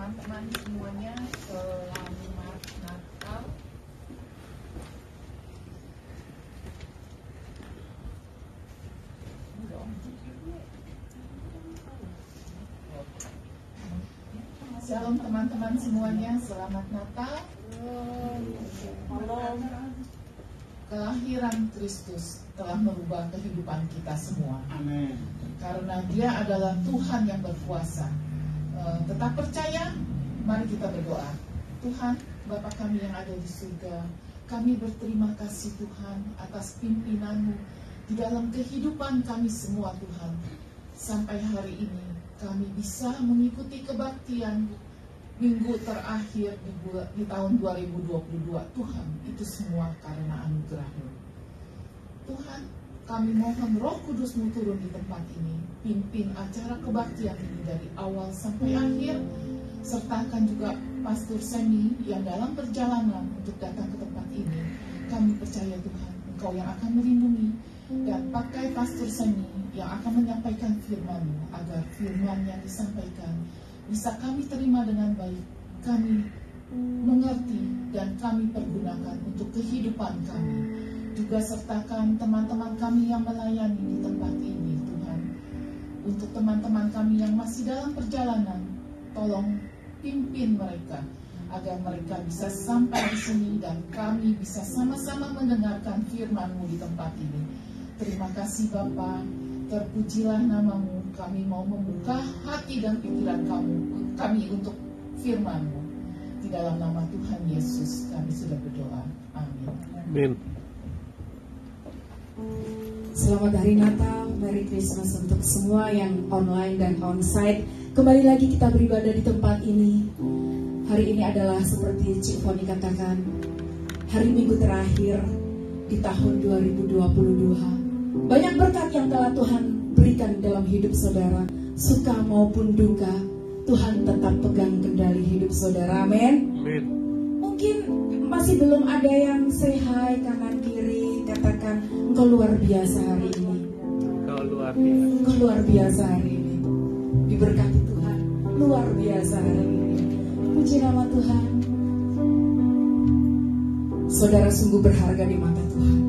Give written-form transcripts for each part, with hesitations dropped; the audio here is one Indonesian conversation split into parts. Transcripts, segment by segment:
teman-teman semuanya, selamat Natal. Shalom teman-teman semuanya, selamat Natal. Kelahiran Kristus telah merubah kehidupan kita semua. Amin. Karena Dia adalah Tuhan yang berkuasa. Tetap percaya, mari kita berdoa. Tuhan, Bapa kami yang ada di surga, kami berterima kasih Tuhan atas pimpinan-Mu di dalam kehidupan kami semua Tuhan. Sampai hari ini kami bisa mengikuti kebaktian minggu terakhir di tahun 2022. Tuhan, itu semua karena anugerah-Mu. Tuhan, kami mohon Roh Kudus-Mu turun di tempat ini, pimpin acara kebaktian ini dari awal sampai akhir, sertakan juga Pastor Semi yang dalam perjalanan untuk datang ke tempat ini. Kami percaya Tuhan, Engkau yang akan melindungi, dan pakai Pastor Semi yang akan menyampaikan firman-Mu, agar firman yang disampaikan bisa kami terima dengan baik, kami mengerti, dan kami pergunakan untuk kehidupan kami. Juga sertakan teman-teman kami yang melayani di tempat ini, Tuhan. Untuk teman-teman kami yang masih dalam perjalanan, tolong pimpin mereka, agar mereka bisa sampai di sini dan kami bisa sama-sama mendengarkan firman-Mu di tempat ini. Terima kasih Bapa, terpujilah nama-Mu. Kami mau membuka hati dan pikiran kami untuk firman-Mu. Di dalam nama Tuhan Yesus kami sudah berdoa. Amin. Amin. Selamat Hari Natal, Merry Christmas untuk semua yang online dan onsite. Kembali lagi kita beribadah di tempat ini. Hari ini adalah seperti Cik Foni katakan, hari Minggu terakhir di tahun 2022. Banyak berkat yang telah Tuhan berikan dalam hidup saudara, suka maupun duka. Tuhan tetap pegang kendali hidup saudara, amin. Mungkin masih belum ada yang say hi kanan kiri, katakan engkau luar biasa hari ini. Engkau luar biasa. Engkau luar biasa hari ini. Diberkati Tuhan, luar biasa hari ini. Puji nama Tuhan. Saudara sungguh berharga di mata Tuhan.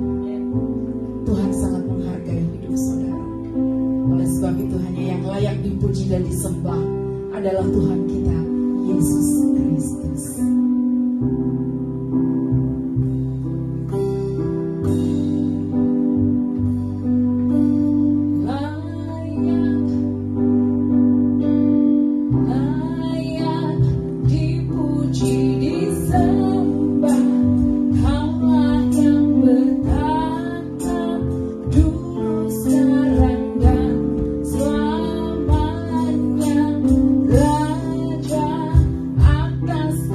Tuhan sangat menghargai hidup saudara. Oleh sebab itu hanya yang layak dipuji dan disembah adalah Tuhan kita, Yesus Kristus.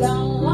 Segala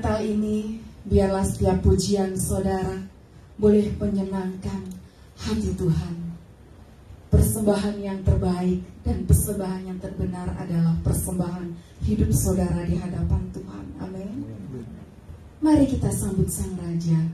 Natal ini, biarlah setiap pujian saudara boleh menyenangkan hati Tuhan. Persembahan yang terbaik dan persembahan yang terbenar adalah persembahan hidup saudara di hadapan Tuhan. Amin. Mari kita sambut Sang Raja.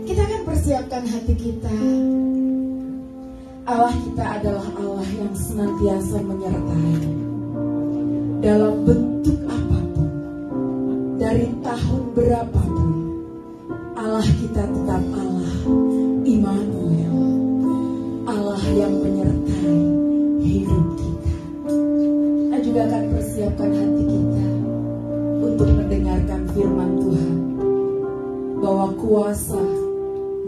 Kita akan persiapkan hati kita. Allah kita adalah Allah yang senantiasa menyertai dalam bentuk apapun, dari tahun berapapun. Allah kita tetap Allah Immanuel, Allah yang menyertai hidup kita. Kita juga akan persiapkan hati kita untuk mendengarkan firman Tuhan, bahwa kuasa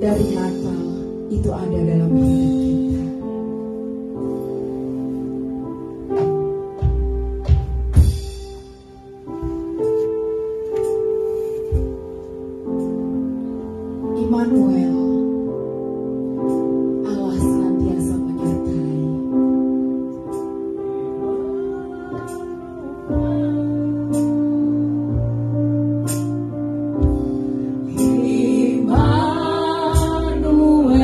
dari Natal itu ada dalam hidup kita. Immanuel, Allah senantiasa menyertai. Immanuel,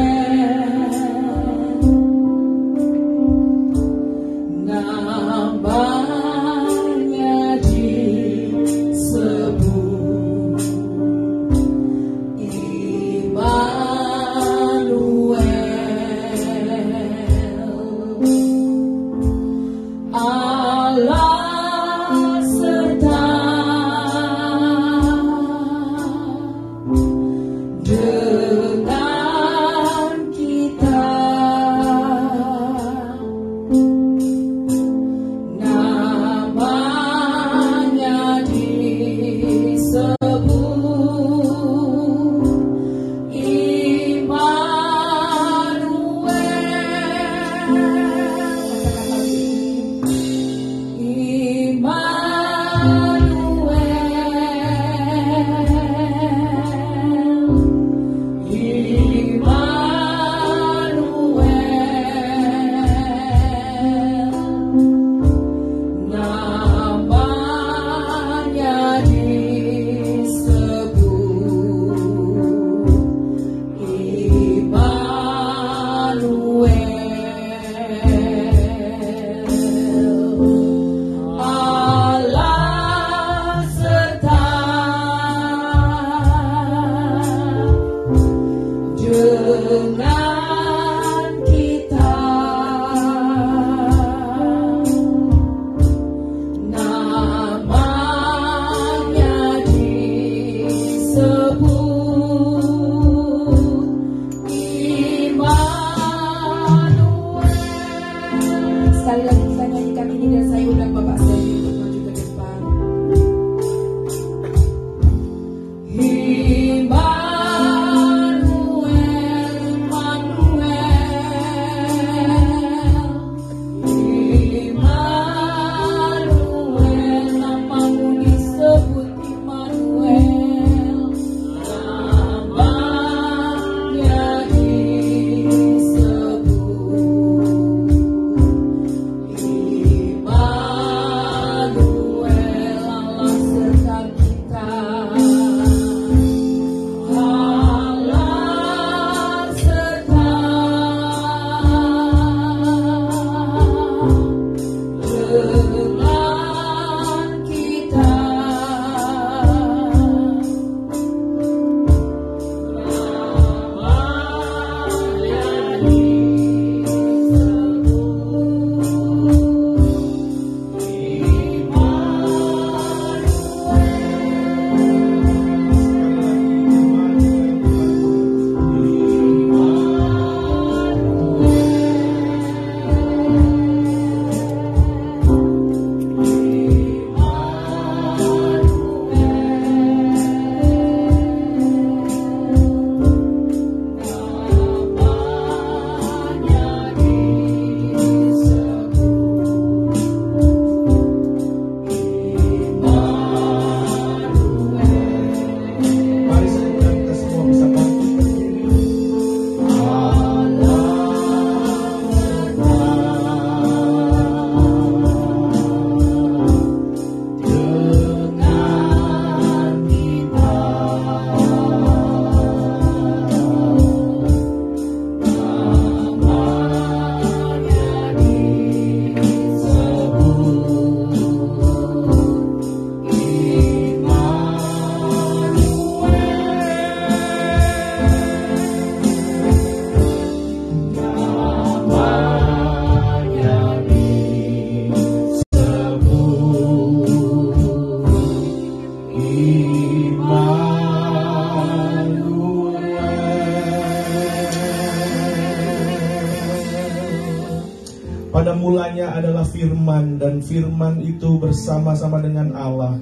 mulanya adalah firman, dan firman itu bersama-sama dengan Allah.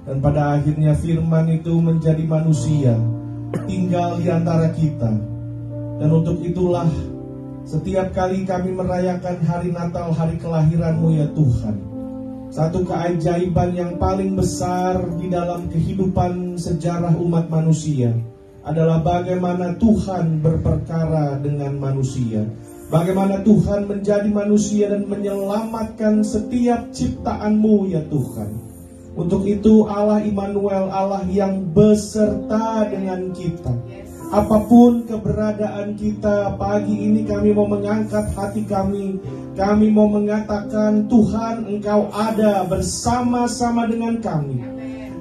Dan pada akhirnya firman itu menjadi manusia, tinggal di antara kita. Dan untuk itulah setiap kali kami merayakan hari Natal, hari kelahiran-Mu ya Tuhan, satu keajaiban yang paling besar di dalam kehidupan sejarah umat manusia adalah bagaimana Tuhan berperkara dengan manusia. Bagaimana Tuhan menjadi manusia dan menyelamatkan setiap ciptaan-Mu ya Tuhan. Untuk itu Allah Immanuel, Allah yang beserta dengan kita. Apapun keberadaan kita, pagi ini kami mau mengangkat hati kami. Kami mau mengatakan, Tuhan, Engkau ada bersama-sama dengan kami.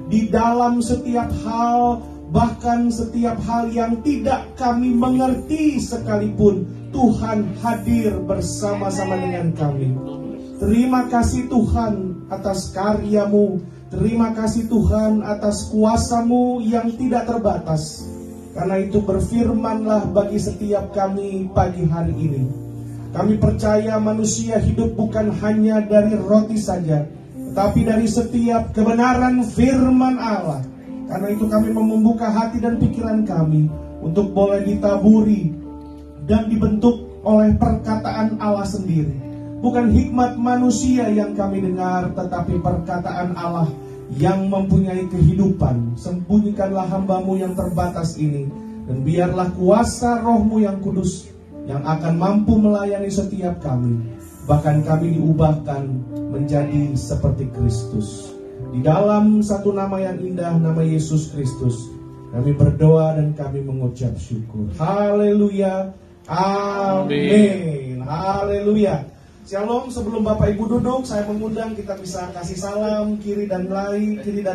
Di dalam setiap hal, bahkan setiap hal yang tidak kami mengerti sekalipun, Tuhan hadir bersama-sama dengan kami. Terima kasih Tuhan atas karya-Mu. Terima kasih Tuhan atas kuasa-Mu yang tidak terbatas. Karena itu berfirmanlah bagi setiap kami pagi hari ini. Kami percaya manusia hidup bukan hanya dari roti saja, tetapi dari setiap kebenaran firman Allah. Karena itu kami mau membuka hati dan pikiran kami untuk boleh ditaburi dan dibentuk oleh perkataan Allah sendiri. Bukan hikmat manusia yang kami dengar, tetapi perkataan Allah yang mempunyai kehidupan. Sembunyikanlah hamba-Mu yang terbatas ini, dan biarlah kuasa Roh-Mu yang kudus yang akan mampu melayani setiap kami. Bahkan kami diubahkan menjadi seperti Kristus. Di dalam satu nama yang indah, nama Yesus Kristus, kami berdoa dan kami mengucap syukur. Haleluya. Amin. Haleluya. Shalom. Sebelum Bapak Ibu duduk, saya mengundang kita bisa kasih salam kiri dan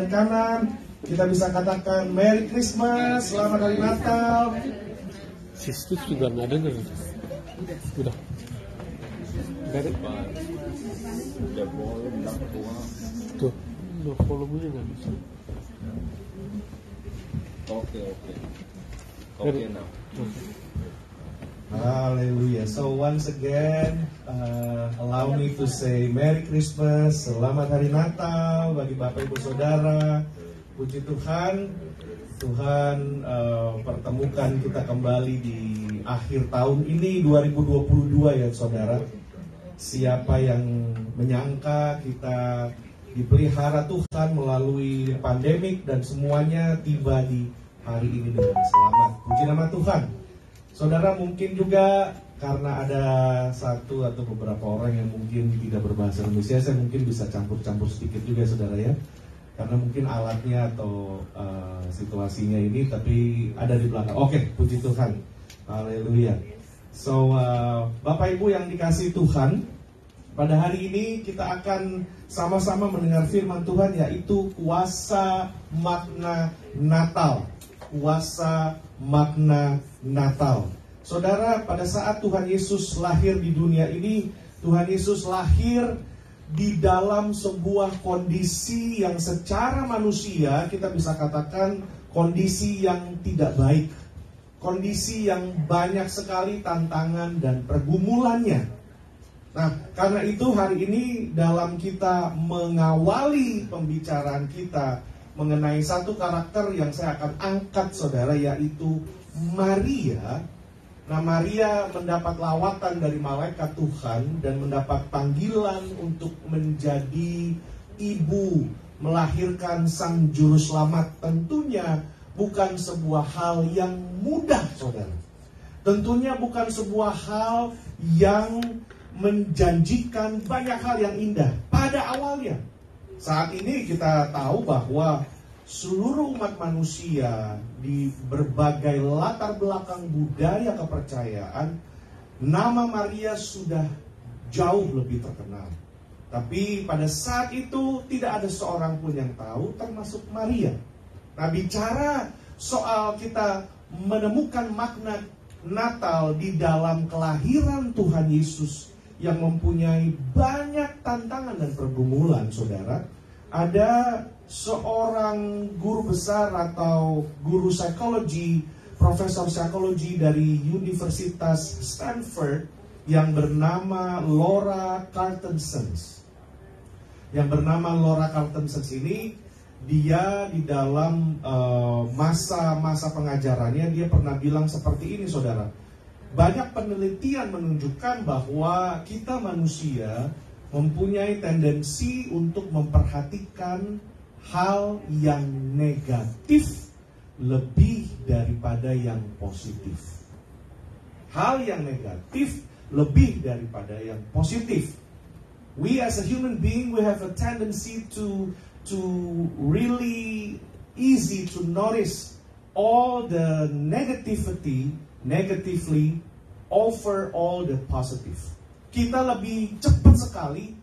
kanan. Kita bisa katakan Merry Christmas, Selamat Hari Natal. Sistus juga nggak denger. Udah. Udah boleh tuh, udah volumenya nggak bisa. Oke, now. Hallelujah. So once again, allow me to say Merry Christmas, Selamat Hari Natal bagi Bapak Ibu Saudara. Puji Tuhan, Tuhan pertemukan kita kembali di akhir tahun ini 2022 ya Saudara. Siapa yang menyangka kita dipelihara Tuhan melalui pandemik dan semuanya tiba di hari ini dengan selamat. Puji nama Tuhan. Saudara, mungkin juga karena ada satu atau beberapa orang yang mungkin tidak berbahasa Indonesia, saya mungkin bisa campur-campur sedikit juga saudara ya. Karena mungkin alatnya atau situasinya ini tapi ada di belakang. Oke, puji Tuhan. Haleluya. So, Bapak Ibu yang dikasihi Tuhan, pada hari ini kita akan sama-sama mendengar firman Tuhan, yaitu kuasa makna Natal. Kuasa makna Natal. Saudara, pada saat Tuhan Yesus lahir di dunia ini, Tuhan Yesus lahir di dalam sebuah kondisi yang secara manusia kita bisa katakan kondisi yang tidak baik. Kondisi yang banyak sekali tantangan dan pergumulannya. Nah, karena itu hari ini dalam kita mengawali pembicaraan kita mengenai satu karakter yang saya akan angkat saudara, yaitu Maria. Nah, Maria mendapat lawatan dari malaikat Tuhan dan mendapat panggilan untuk menjadi ibu, melahirkan sang juru selamat. Tentunya bukan sebuah hal yang mudah saudara. Tentunya bukan sebuah hal yang menjanjikan banyak hal yang indah pada awalnya. Saat ini kita tahu bahwa seluruh umat manusia di berbagai latar belakang budaya kepercayaan, nama Maria sudah jauh lebih terkenal. Tapi pada saat itu tidak ada seorang pun yang tahu, termasuk Maria. Nah, bicara soal kita menemukan makna Natal di dalam kelahiran Tuhan Yesus yang mempunyai banyak tantangan dan pergumulan, saudara. Ada seorang guru besar atau guru psikologi, profesor psikologi dari Universitas Stanford yang bernama Laura Carlton-Sons. Yang bernama Laura Carlton-Sons ini, dia di dalam masa-masa pengajarannya, dia pernah bilang seperti ini, saudara. Banyak penelitian menunjukkan bahwa kita manusia mempunyai tendensi untuk memperhatikan hal yang negatif lebih daripada yang positif. Hal yang negatif lebih daripada yang positif. We as a human being, we have a tendency to really easy to notice all the negatively over all the positive. Kita lebih cepat sekali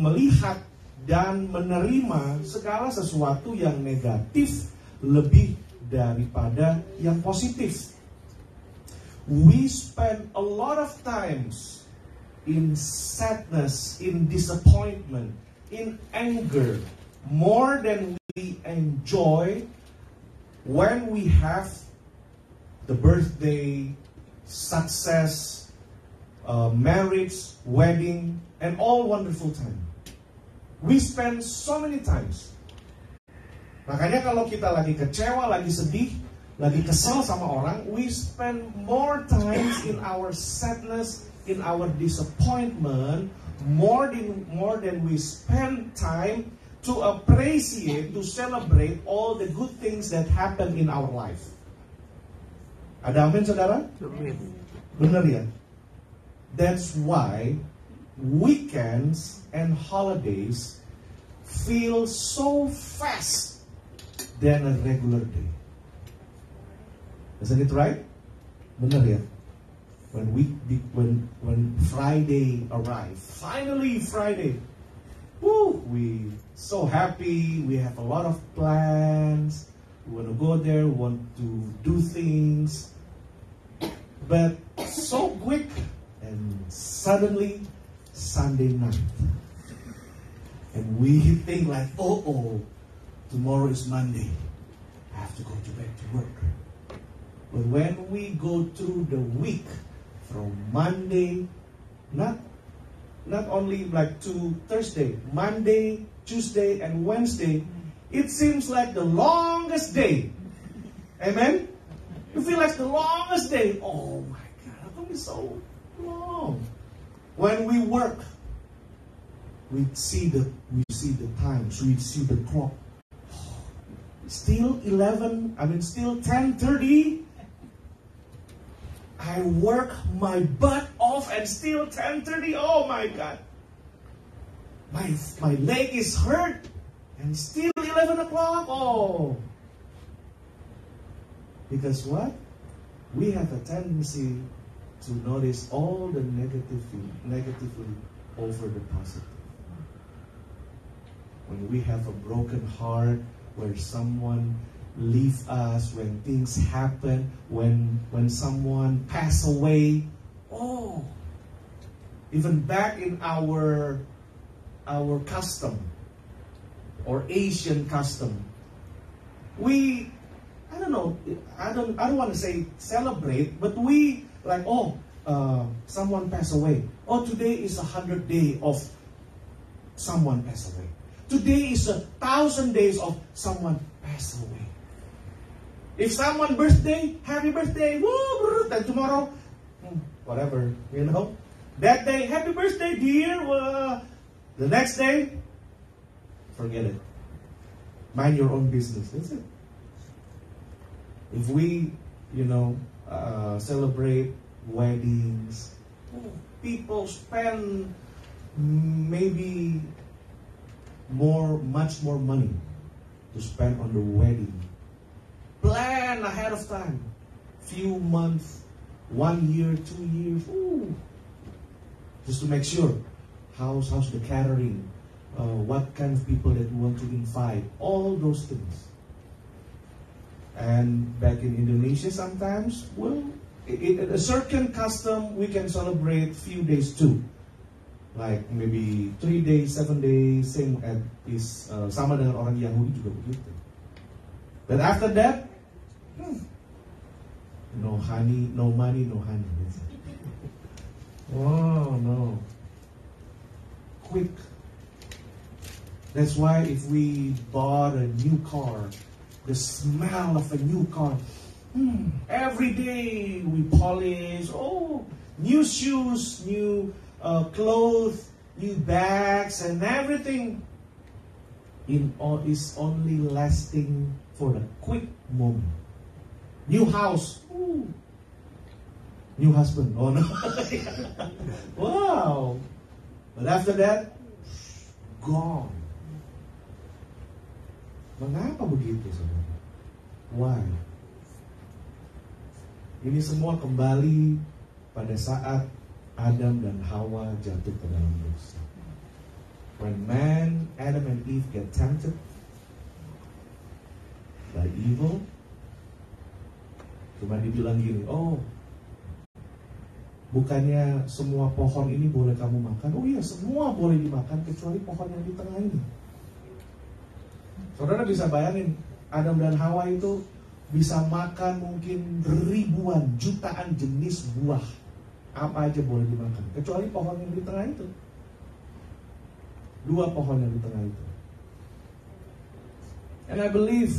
melihat dan menerima segala sesuatu yang negatif lebih daripada yang positif. We spend a lot of times in sadness, in disappointment, in anger, more than we enjoy when we have the birthday, success, marriage, wedding, and all wonderful time. We spend so many times. Makanya kalau kita lagi kecewa, lagi sedih, lagi kesal sama orang, we spend more times in our sadness, in our disappointment, more than we spend time to appreciate, to celebrate all the good things that happen in our life. Ada amin, saudara? Amin. Benar ya? That's why weekends and holidays feel so fast than a regular day. Isn't it right? Benar ya? When Friday arrives, finally Friday, woo, we so happy. We have a lot of plans. We want to go there. We want to do things, but so quick, and suddenly Sunday night, and we think like, oh, tomorrow is Monday. I have to go back to work. But when we go through the week, from Monday, not only like to Thursday, Monday, Tuesday, and Wednesday, it seems like the longest day. Amen? You feel like the longest day. Oh my God, how come it's so long? When we work, we see the times, we see the clock. Still 10:30. I work my butt off and still 10:30. Oh my God. My leg is hurt and still 11 o'clock. Oh. Because what? We have a tendency to notice all the negatively over the positive. When we have a broken heart, where someone leave us, when things happen, when someone pass away, oh, even back in our custom or Asian custom, we, I don't want to say celebrate, but we like, someone passed away. Oh, today is 100 days of someone passed away. Today is 1,000 days of someone passed away. If someone birthday, happy birthday, woo, then tomorrow, whatever, That day, happy birthday, dear. The next day, forget it. Mind your own business. That's it. If we, celebrate weddings, people spend maybe much more money to spend on the wedding. Plan ahead of time. Few months, 1 year, 2 years. Just to make sure. How's the catering? What kind of people that you want to invite? All those things. And back in Indonesia sometimes, a certain custom we can celebrate few days too. Like maybe 3 days, 7 days, same as sama dengan orang Yahudi juga begitu. But after that, no honey, no money, no honey. Oh no. Quick. That's why if we bought a new car, the smell of a new car, every day we polish, new shoes, new clothes, new bags, and everything is only lasting for a quick moment. New house, new husband, oh no. Wow. But after that, gone. Mengapa begitu, saudara? Why? Ini semua kembali pada saat Adam dan Hawa jatuh ke dalam dosa. When Adam and Eve get tempted by evil, cuma dibilang gini, bukannya semua pohon ini boleh kamu makan? Oh iya, semua boleh dimakan kecuali pohon yang di tengah ini. Saudara bisa bayangin, Adam dan Hawa itu bisa makan mungkin ribuan, jutaan jenis buah. Apa aja boleh dimakan, kecuali pohon yang di tengah itu. 2 pohon yang di tengah itu. And I believe,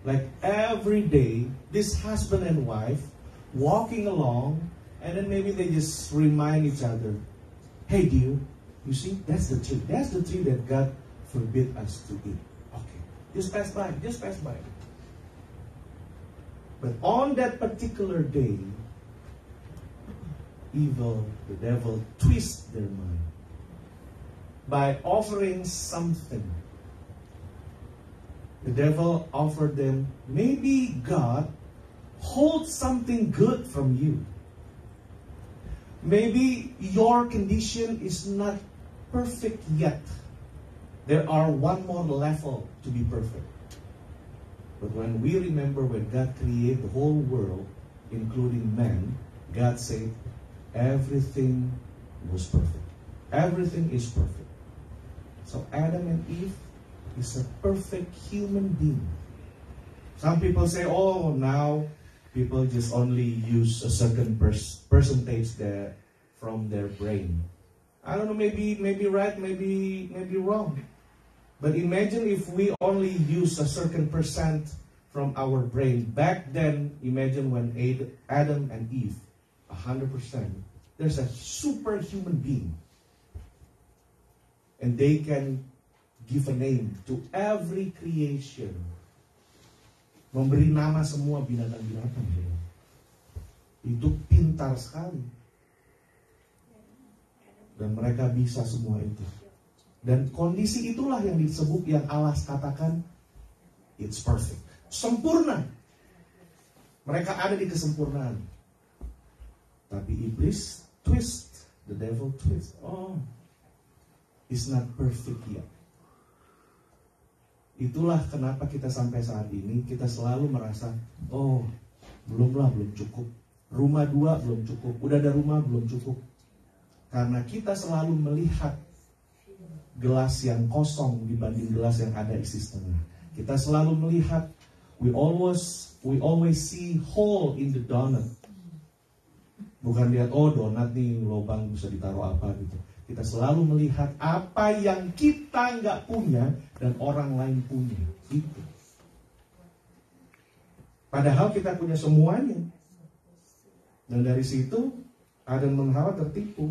like every day, this husband and wife walking along, and then maybe they just remind each other, hey dear, you see, that's the tree. That's the tree that God forbid us to eat. Okay, just pass by, just pass by. But on that particular day, the devil twists their mind by offering something. The devil offered them, maybe God holds something good from you. Maybe your condition is not perfect yet. There are one more level to be perfect. But when we remember when God created the whole world, including man, God said everything was perfect. Everything is perfect. So Adam and Eve is a perfect human being. Some people say, now people just only use a certain percentage from their brain. I don't know, maybe right, maybe wrong. But imagine if we only use a certain percent from our brain. Back then, imagine when Adam and Eve, 100%, there's a superhuman being. And they can give a name to every creation. Memberi nama semua binatang-binatang. Itu pintar sekali. Dan mereka bisa semua itu. Dan kondisi itulah yang disebut, yang Allah katakan, it's perfect. Sempurna. Mereka ada di kesempurnaan. Tapi iblis twist. The devil twist. It's not perfect yet. Itulah kenapa kita sampai saat ini, kita selalu merasa, belum cukup. Rumah 2 belum cukup. Udah ada rumah belum cukup. Karena kita selalu melihat gelas yang kosong dibanding gelas yang ada isi setengah. Kita selalu melihat, we always see hole in the donut. Bukan lihat, donat nih lubang bisa ditaruh apa gitu. Kita selalu melihat apa yang kita nggak punya dan orang lain punya. Gitu. Padahal kita punya semuanya. Dan dari situ Adam dan Hawa tertipu.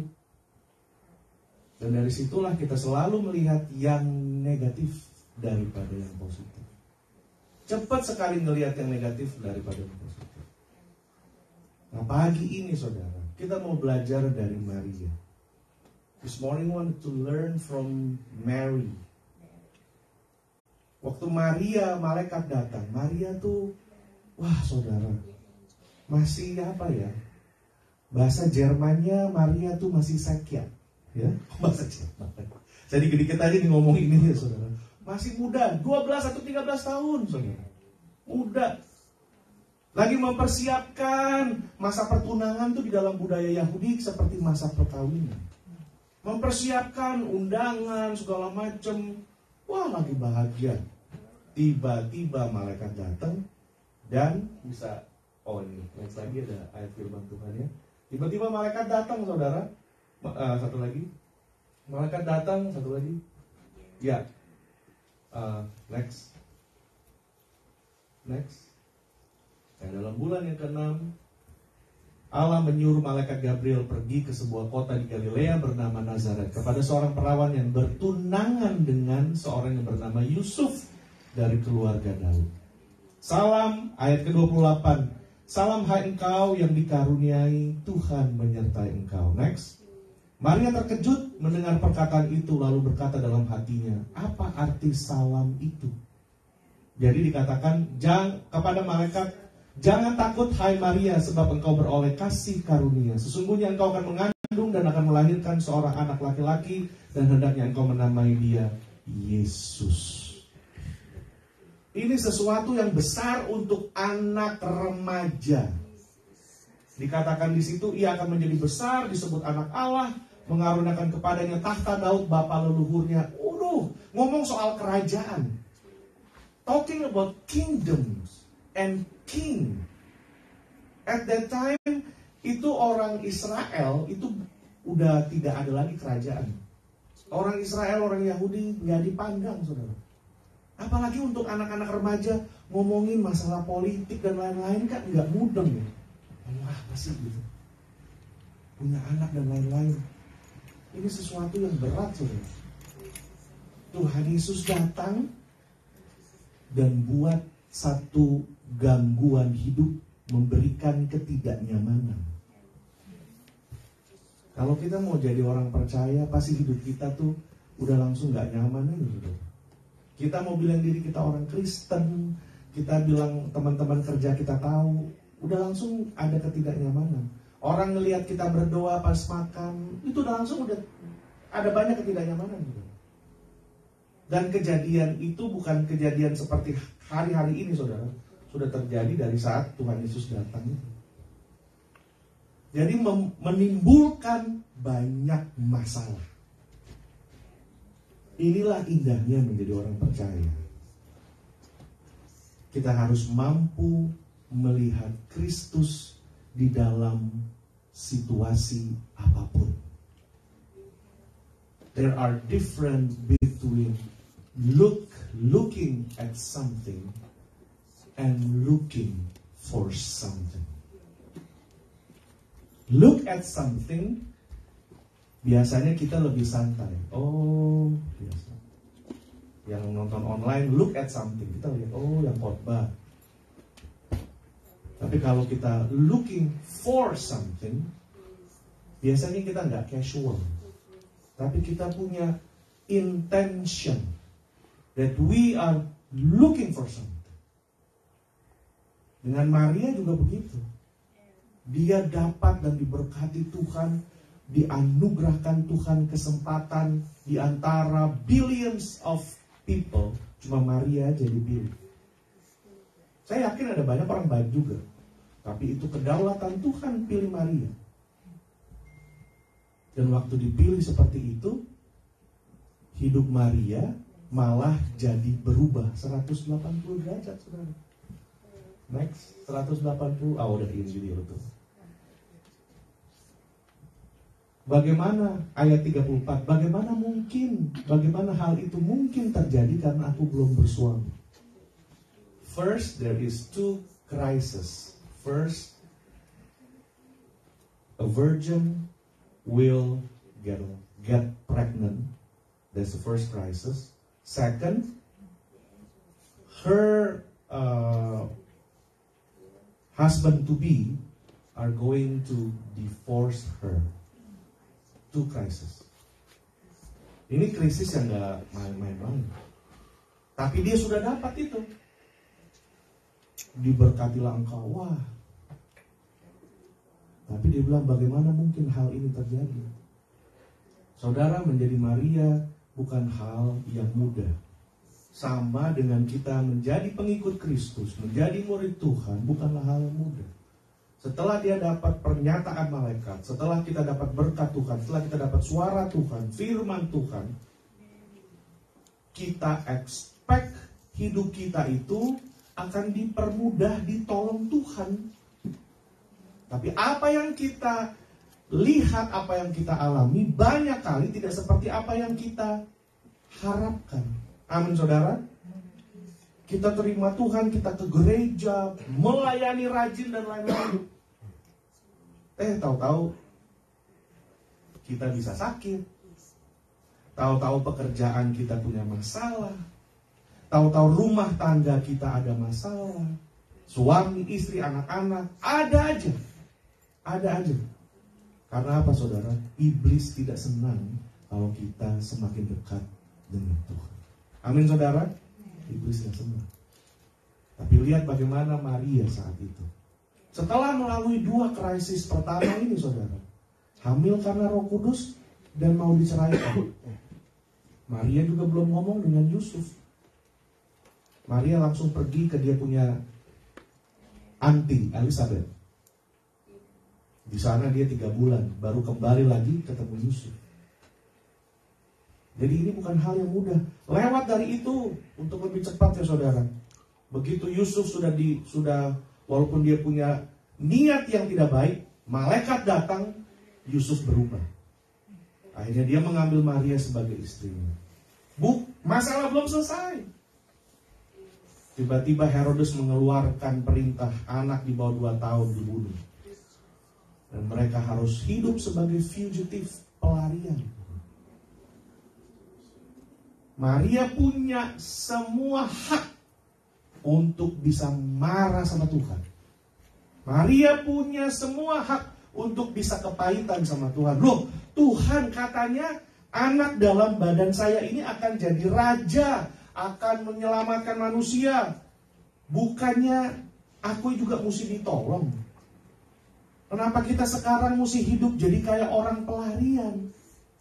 Dan dari situlah kita selalu melihat yang negatif daripada yang positif. Cepat sekali melihat yang negatif daripada yang positif. Nah, pagi ini saudara, kita mau belajar dari Maria. This morning I want to learn from Mary. Waktu malaikat datang, Maria tuh, saudara, masih apa ya? Bahasa Jermannya Maria tuh masih sakit. Ya, bahasa Jerman. Jadi dikit aja ngomong ini ya saudara. Masih muda, 12 atau 13 tahun saudara. Muda. Lagi mempersiapkan masa pertunangan tuh di dalam budaya Yahudi seperti masa perkawinan. Mempersiapkan undangan segala macam. Lagi bahagia. Tiba-tiba malaikat datang dan bisa, ini next lagi ada ayat firman Tuhan ya. Tiba-tiba malaikat datang, saudara. Satu lagi. Malaikat datang, satu lagi. Ya. Next. Dalam bulan yang ke-6, Allah menyuruh malaikat Gabriel pergi ke sebuah kota di Galilea bernama Nazaret kepada seorang perawan yang bertunangan dengan seorang yang bernama Yusuf dari keluarga Daud. Salam, ayat ke-28. Salam hai engkau yang dikaruniai, Tuhan menyertai engkau. Next. Maria terkejut mendengar perkataan itu lalu berkata dalam hatinya, apa arti salam itu? Jadi dikatakan kepada malaikat, jangan takut hai Maria sebab engkau beroleh kasih karunia. Sesungguhnya engkau akan mengandung dan akan melahirkan seorang anak laki-laki dan hendaknya engkau menamai dia Yesus. Ini sesuatu yang besar untuk anak remaja. Dikatakan di situ ia akan menjadi besar, disebut anak Allah, mengaruniakan kepadanya tahta Daud bapa leluhurnya. Ngomong soal kerajaan. Talking about kingdoms and king. At that time itu orang Israel itu udah tidak ada lagi kerajaan. Orang Israel, orang Yahudi nggak dipandang, saudara. Apalagi untuk anak-anak remaja ngomongin masalah politik dan lain-lain kan nggak mudeng ya. Apa sih gitu? Punya anak dan lain-lain. Ini sesuatu yang berat, saudara. Tuhan Yesus datang dan buat satu gangguan hidup, memberikan ketidaknyamanan. Kalau kita mau jadi orang percaya, pasti hidup kita tuh udah langsung gak nyaman gitu. Kita mau bilang diri kita orang Kristen, kita bilang teman-teman kerja kita tahu, udah langsung ada ketidaknyamanan. Orang ngelihat kita berdoa pas makan, itu udah langsung udah ada banyak ketidaknyamanan gitu. Dan kejadian itu bukan kejadian seperti hari-hari ini, saudara. Sudah terjadi dari saat Tuhan Yesus datang itu. Jadi menimbulkan banyak masalah. Inilah indahnya menjadi orang percaya. Kita harus mampu melihat Kristus di dalam situasi apapun. There are different between looking at something and looking for something. Look at something, biasanya kita lebih santai. Oh, biasa. Yang nonton online, look at something, kita lihat, oh yang khotbah. Tapi kalau kita looking for something, biasanya kita nggak casual. Tapi kita punya intention that we are looking for something. Dengan Maria juga begitu. Dia dapat dan diberkati Tuhan, dianugerahkan Tuhan kesempatan di antara billions of people, cuma Maria aja dipilih. Saya yakin ada banyak orang baik juga, tapi itu kedaulatan Tuhan pilih Maria. Dan waktu dipilih seperti itu, hidup Maria malah jadi berubah 180 derajat, saudara. Next, 180, udah ini video tuh. Bagaimana ayat 34? Bagaimana hal itu mungkin terjadi karena aku belum bersuami? First, there is two crises. First, a virgin will get pregnant. That's the first crisis. Second, her husband-to-be are going to divorce her. Two crisis. Ini krisis yang gak main-main. Tapi dia sudah dapat itu. Diberkatilah engkau. Wah. Tapi dia bilang bagaimana mungkin hal ini terjadi? Saudara, menjadi Maria bukan hal yang mudah. Sama dengan kita menjadi pengikut Kristus, menjadi murid Tuhan, bukanlah hal yang mudah. Setelah dia dapat pernyataan malaikat, setelah kita dapat berkat Tuhan, setelah kita dapat suara Tuhan, firman Tuhan, kita expect hidup kita itu akan dipermudah, ditolong Tuhan. Tapi apa yang kita lihat, apa yang kita alami, banyak kali tidak seperti apa yang kita harapkan. Amin, saudara. Kita terima Tuhan, kita ke gereja, melayani rajin dan lain-lain. Tahu-tahu kita bisa sakit. Tahu-tahu pekerjaan kita punya masalah. Tahu-tahu rumah tangga kita ada masalah. Suami, istri, anak-anak, ada aja. Ada aja. Karena apa, saudara? Iblis tidak senang kalau kita semakin dekat dengan Tuhan. Amin, saudara. Iblis tidak senang. Tapi lihat bagaimana Maria saat itu. Setelah melalui 2 krisis pertama ini, saudara. Hamil karena Roh Kudus dan mau diceraikan. Maria juga belum ngomong dengan Yusuf. Maria langsung pergi ke dia punya anti, Elizabeth. Di sana dia 3 bulan, baru kembali lagi ketemu Yusuf. Jadi ini bukan hal yang mudah. Lewat dari itu untuk lebih cepat ya saudara. Begitu Yusuf sudah walaupun dia punya niat yang tidak baik, malaikat datang, Yusuf berubah. Akhirnya dia mengambil Maria sebagai istrinya. Masalah belum selesai. Tiba-tiba Herodes mengeluarkan perintah anak di bawah 2 tahun dibunuh. Dan mereka harus hidup sebagai fugitif, pelarian. Maria punya semua hak untuk bisa marah sama Tuhan. Maria punya semua hak untuk bisa kepahitan sama Tuhan. Loh, Tuhan katanya anak dalam badan saya ini akan jadi raja, akan menyelamatkan manusia. Bukannya aku juga mesti ditolong. Kenapa kita sekarang mesti hidup jadi kayak orang pelarian?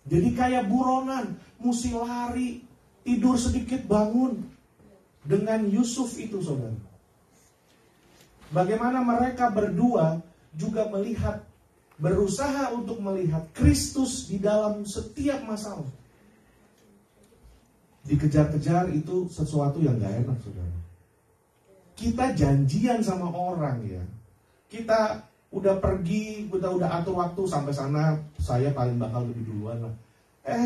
Jadi kayak buronan, mesti lari, tidur sedikit bangun. Dengan Yusuf itu, saudara. Bagaimana mereka berdua juga berusaha untuk melihat Kristus di dalam setiap masalah. Dikejar-kejar itu sesuatu yang gak enak, saudara. Kita janjian sama orang ya. Kita udah pergi, kita udah atur waktu sampai sana, saya paling bakal lebih duluan lah.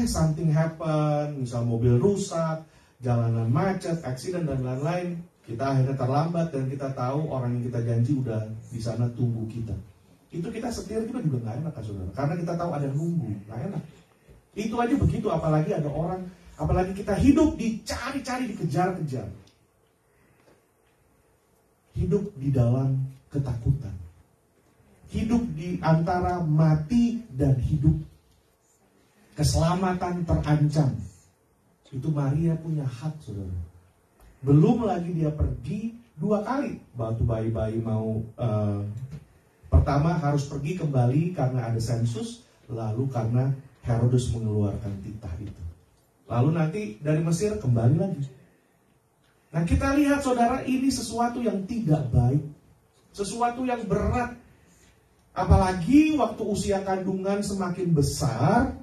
Something happen, misal mobil rusak, jalanan macet, accident dan lain-lain. Kita akhirnya terlambat dan kita tahu orang yang kita janji udah di sana tunggu kita. Itu kita setir kita juga gak enak kan saudara. Karena kita tahu ada yang nunggu, gak enak. Itu aja begitu, apalagi ada orang, apalagi kita hidup dicari-cari, dikejar-kejar. Hidup di dalam ketakutan. Hidup di antara mati dan hidup. Keselamatan terancam. Itu Maria punya hak, saudara. Belum lagi dia pergi 2 kali. Waktu bayi-bayi mau pertama harus pergi kembali karena ada sensus, lalu karena Herodes mengeluarkan titah itu. Lalu nanti dari Mesir kembali lagi. Nah kita lihat saudara, ini sesuatu yang tidak baik, sesuatu yang berat. Apalagi waktu usia kandungan semakin besar,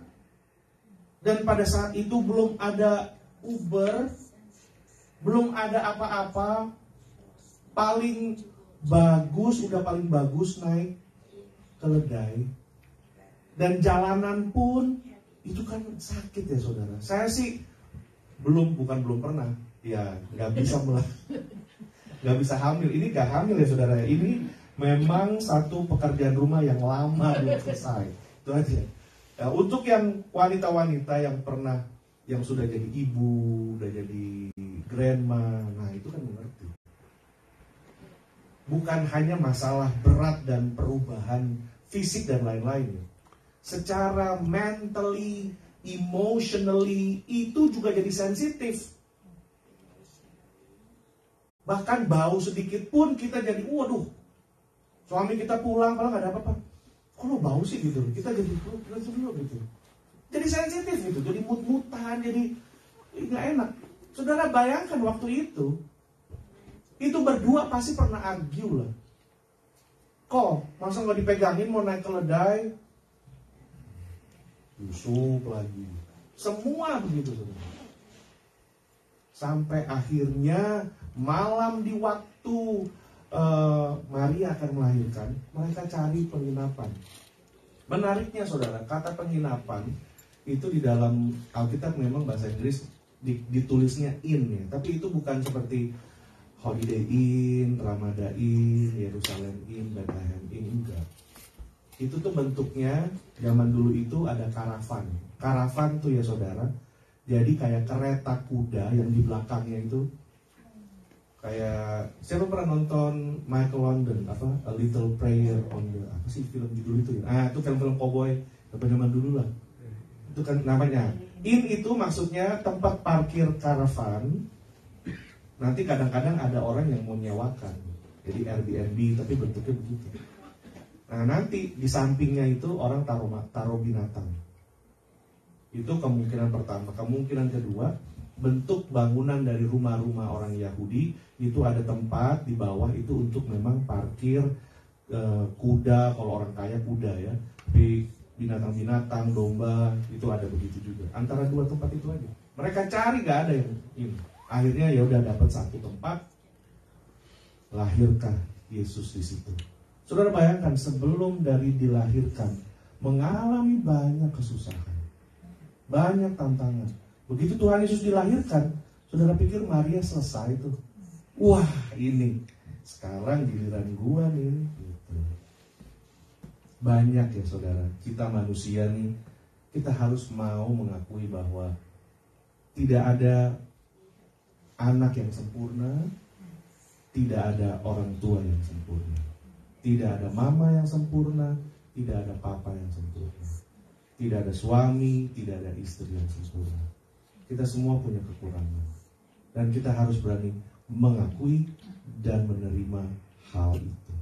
dan pada saat itu belum ada Uber, belum ada apa-apa. Paling bagus naik keledai. Dan jalanan pun itu kan sakit ya saudara. Saya sih bukan belum pernah, ya nggak bisa hamil. Ini nggak hamil ya saudara. Ini memang satu pekerjaan rumah yang lama belum selesai. Itu aja. Ya, untuk yang wanita-wanita yang sudah jadi ibu, udah jadi grandma, nah itu kan mengerti. Bukan hanya masalah berat dan perubahan fisik dan lain-lain. Secara mentally, emotionally, itu juga jadi sensitif. Bahkan bau sedikit pun kita jadi, waduh, suami kita pulang, padahal gak ada apa-apa. Kok lo bau sih gitu? Kita jadi gitu. Jadi sensitif gitu, jadi mut-mutan, jadi gak enak. Saudara bayangkan waktu itu berdua pasti pernah argue lah. Kok masa gak dipegangin mau naik keledai? Yusuf lagi. Semua begitu saudara. Sampai akhirnya malam di waktu Maria akan melahirkan, mereka cari penginapan. Menariknya saudara, kata penginapan itu di dalam Alkitab memang bahasa Inggris ditulisnya in ya, tapi itu bukan seperti Holiday Inn, Ramada Inn, Yerusalem Inn, Bethlehem Inn, enggak. Itu tuh bentuknya zaman dulu itu ada karavan. Karavan tuh ya saudara, jadi kayak kereta kuda yang di belakangnya itu kayak, siapa pernah nonton Michael London apa A Little Prayer on the, apa sih film judul itu ya? Itu film-film cowboy zaman dulu lah. Itu kan namanya. Inn itu maksudnya tempat parkir karavan. Nanti kadang-kadang ada orang yang mau nyewakan, jadi Airbnb tapi bentuknya begitu. Nah nanti di sampingnya itu orang taruh binatang. Itu kemungkinan pertama. Kemungkinan kedua, bentuk bangunan dari rumah-rumah orang Yahudi itu ada tempat di bawah itu untuk memang parkir kuda, kalau orang kaya kuda ya. Tapi binatang-binatang, domba itu ada begitu juga. Antara dua tempat itu aja. Mereka cari gak ada yang ini. Akhirnya ya udah dapat satu tempat, lahirkah Yesus di situ. Saudara bayangkan sebelum dari dilahirkan mengalami banyak kesusahan, banyak tantangan. Begitu Tuhan Yesus dilahirkan, saudara pikir Maria selesai tuh. Wah ini sekarang giliran gua nih. Gitu. Banyak ya saudara, kita manusia nih, kita harus mau mengakui bahwa tidak ada anak yang sempurna, tidak ada orang tua yang sempurna, tidak ada mama yang sempurna, tidak ada papa yang sempurna, tidak ada suami, tidak ada istri yang sempurna. Kita semua punya kekurangan, dan kita harus berani mengakui dan menerima hal itu.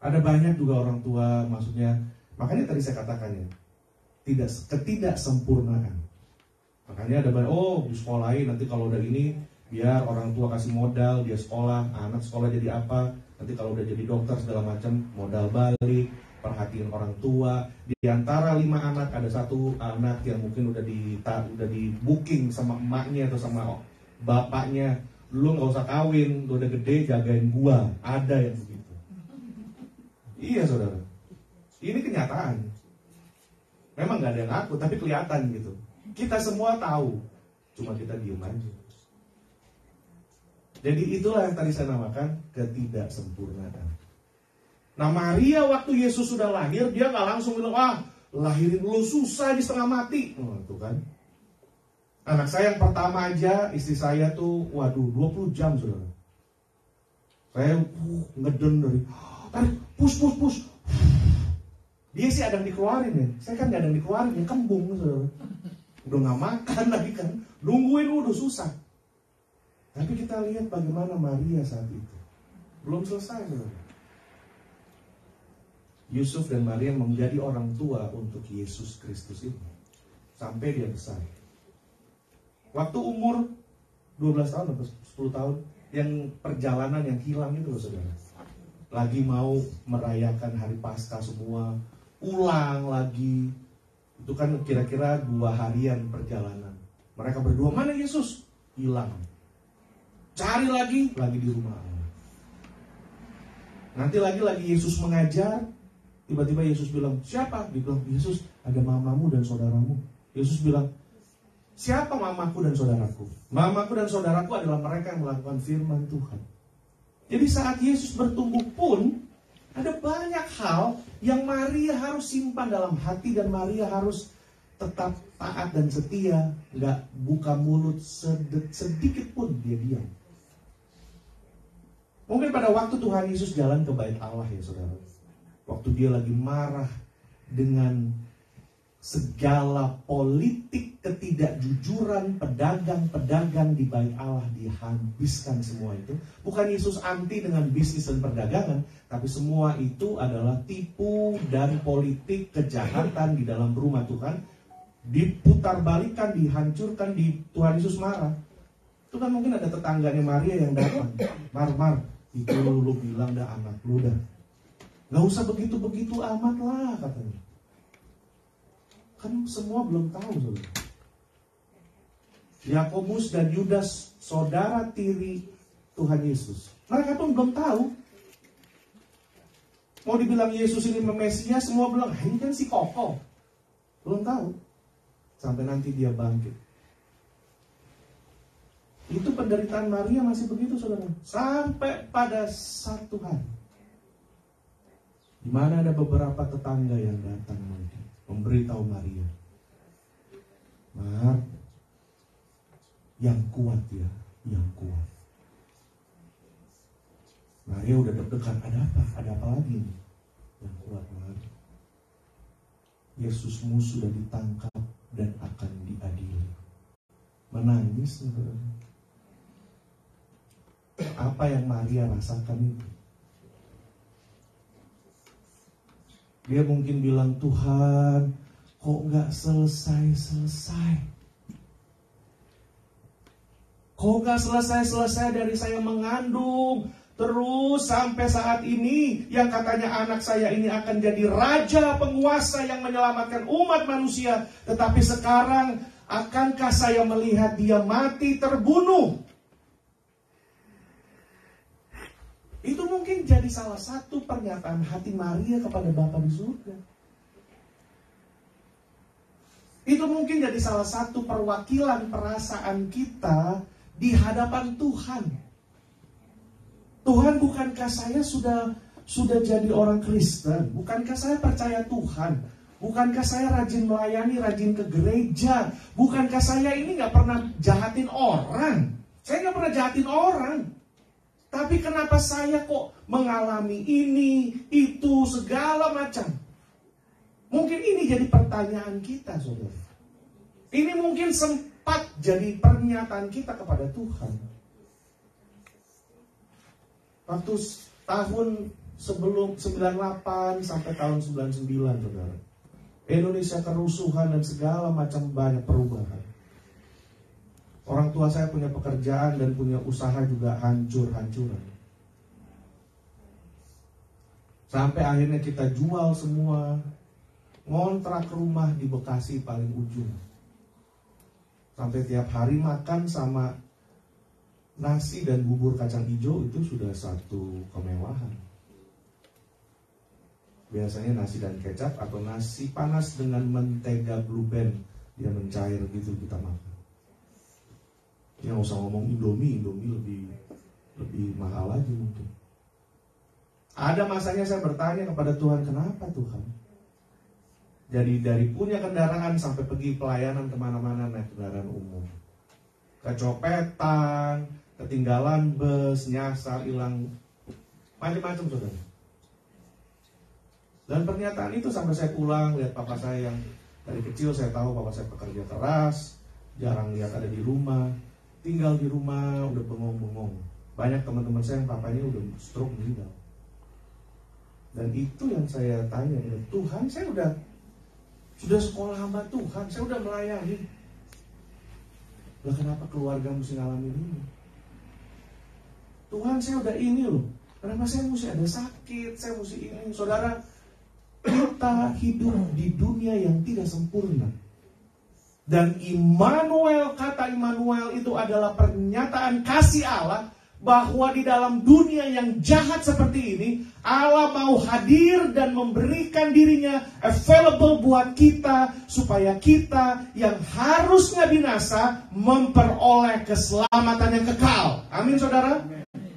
Ada banyak juga orang tua, maksudnya, makanya tadi saya katakan ya, ketidaksempurnaan. Makanya ada banyak, di sekolahin nanti kalau udah ini, biar orang tua kasih modal, dia sekolah, anak sekolah jadi apa, nanti kalau udah jadi dokter segala macam, modal balik, perhatian orang tua. Di antara 5 anak, ada 1 anak yang mungkin udah di booking sama emaknya atau sama bapaknya, lu gak usah kawin, lu udah gede jagain gua. Ada yang begitu. Iya saudara, ini kenyataan. Memang gak ada yang ngaku, tapi kelihatan gitu. Kita semua tahu, cuma kita diem aja. Jadi itulah yang tadi saya namakan ketidaksempurnaan. Nah Maria waktu Yesus sudah lahir, dia gak langsung bilang, lahirin lu susah di setengah mati. Tuh kan. Anak saya yang pertama aja, istri saya tuh, 20 jam saudara. Saya ngeden dari, push. Dia sih ada yang dikeluarin ya. Saya kan gak ada yang dikeluarin, ya kembung saudara. Udah gak makan lagi kan. Nungguin udah susah. Tapi kita lihat bagaimana Maria saat itu. Belum selesai saudara. Yusuf dan Maria menjadi orang tua untuk Yesus Kristus ini. Sampai dia besar. Waktu umur 12 tahun atau 10 tahun, yang perjalanan yang hilang itu loh saudara. Lagi mau merayakan hari Paskah semua, ulang lagi. Itu kan kira-kira 2 harian perjalanan. Mereka berdua, mana Yesus? Hilang. Cari lagi di rumah Allah. Nanti lagi Yesus mengajar, tiba-tiba Yesus bilang, siapa? Dia bilang, Yesus, ada mamamu dan saudaramu. Yesus bilang, siapa mamaku dan saudaraku? Mamaku dan saudaraku adalah mereka yang melakukan firman Tuhan. Jadi saat Yesus bertumbuh pun, ada banyak hal yang Maria harus simpan dalam hati, dan Maria harus tetap taat dan setia, nggak buka mulut sedikit pun dia diam. Mungkin pada waktu Tuhan Yesus jalan ke bait Allah ya saudara, waktu dia lagi marah dengan segala politik ketidakjujuran pedagang-pedagang di bait Allah, dihabiskan semua itu. Bukan Yesus anti dengan bisnis dan perdagangan, tapi semua itu adalah tipu dan politik kejahatan di dalam rumah Tuhan. Diputarbalikkan, dihancurkan, Tuhan Yesus marah. Itu kan mungkin ada tetangganya Maria yang datang, Mar, itu lu bilang dah anak lu dah, gak usah begitu-begitu amat lah katanya. Kan semua belum tahu saudara. Yakobus dan Yudas, saudara tiri Tuhan Yesus. Mereka pun belum tahu. Mau dibilang Yesus ini Mesias, semua bilang, ini kan si Koko. Belum tahu. Sampai nanti dia bangkit. Itu penderitaan Maria masih begitu, saudara. Sampai pada satu hari, di mana ada beberapa tetangga yang datang memberitahu Maria, Mar, yang kuat ya, yang kuat. Maria udah deg-degan, ada apa? Ada apa lagi nih? Yang kuat, Mar. Yesusmu sudah ditangkap dan akan diadili. Menangis, saudara. Apa yang Maria rasakan itu? Dia mungkin bilang, Tuhan, kok nggak selesai-selesai? Kok nggak selesai-selesai dari saya mengandung? Terus sampai saat ini, yang katanya anak saya ini akan jadi raja penguasa yang menyelamatkan umat manusia. Tetapi sekarang, akankah saya melihat dia mati terbunuh? Itu mungkin jadi salah satu pernyataan hati Maria kepada Bapa di surga. Itu mungkin jadi salah satu perwakilan perasaan kita di hadapan Tuhan. Tuhan, bukankah saya sudah jadi orang Kristen? Bukankah saya percaya Tuhan? Bukankah saya rajin melayani, rajin ke gereja? Bukankah saya ini gak pernah jahatin orang? Saya gak pernah jahatin orang. Tapi kenapa saya kok mengalami ini, itu, segala macam? Mungkin ini jadi pertanyaan kita, saudara. Ini mungkin sempat jadi pernyataan kita kepada Tuhan. Waktu tahun sebelum 98 sampai tahun 99, saudara. Indonesia kerusuhan dan segala macam banyak perubahan. Orang tua saya punya pekerjaan dan punya usaha juga hancur-hancuran. Sampai akhirnya kita jual semua, ngontrak rumah di Bekasi paling ujung. Sampai tiap hari makan sama nasi dan bubur kacang hijau itu sudah satu kemewahan. Biasanya nasi dan kecap atau nasi panas dengan mentega Blue Band, dia mencair gitu kita makan. Ya nggak usah ngomong Indomie lebih mahal lagi mungkin. Ada masanya saya bertanya kepada Tuhan, kenapa Tuhan? Jadi dari punya kendaraan sampai pergi pelayanan kemana-mana naik kendaraan umum. Kecopetan, ketinggalan bus, nyasar, hilang, macam-macam saudara. Dan pernyataan itu sampai saya pulang lihat papa saya yang dari kecil saya tahu papa saya pekerja keras, jarang lihat ada di rumah. Tinggal di rumah udah bengong-bengong. Banyak teman-teman saya yang papanya udah stroke meninggal. Dan itu yang saya tanya, Tuhan, saya sudah sekolah hamba Tuhan, saya udah melayani. Lah kenapa keluarga mesti ngalamin ini? Tuhan, saya udah ini loh. Kenapa saya mesti ada sakit, saya mesti ini. Saudara, kita hidup di dunia yang tidak sempurna. Dan Immanuel, kata Immanuel itu adalah pernyataan kasih Allah bahwa di dalam dunia yang jahat seperti ini, Allah mau hadir dan memberikan dirinya available buat kita supaya kita yang harusnya binasa memperoleh keselamatan yang kekal. Amin saudara?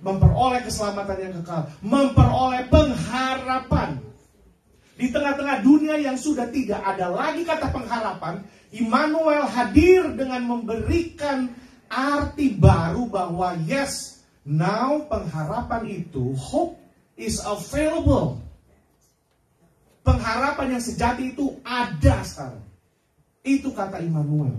Memperoleh keselamatan yang kekal, memperoleh pengharapan. Di tengah-tengah dunia yang sudah tidak ada lagi kata pengharapan, Immanuel hadir dengan memberikan arti baru bahwa yes, now pengharapan itu, hope is available. Pengharapan yang sejati itu ada sekarang. Itu kata Immanuel.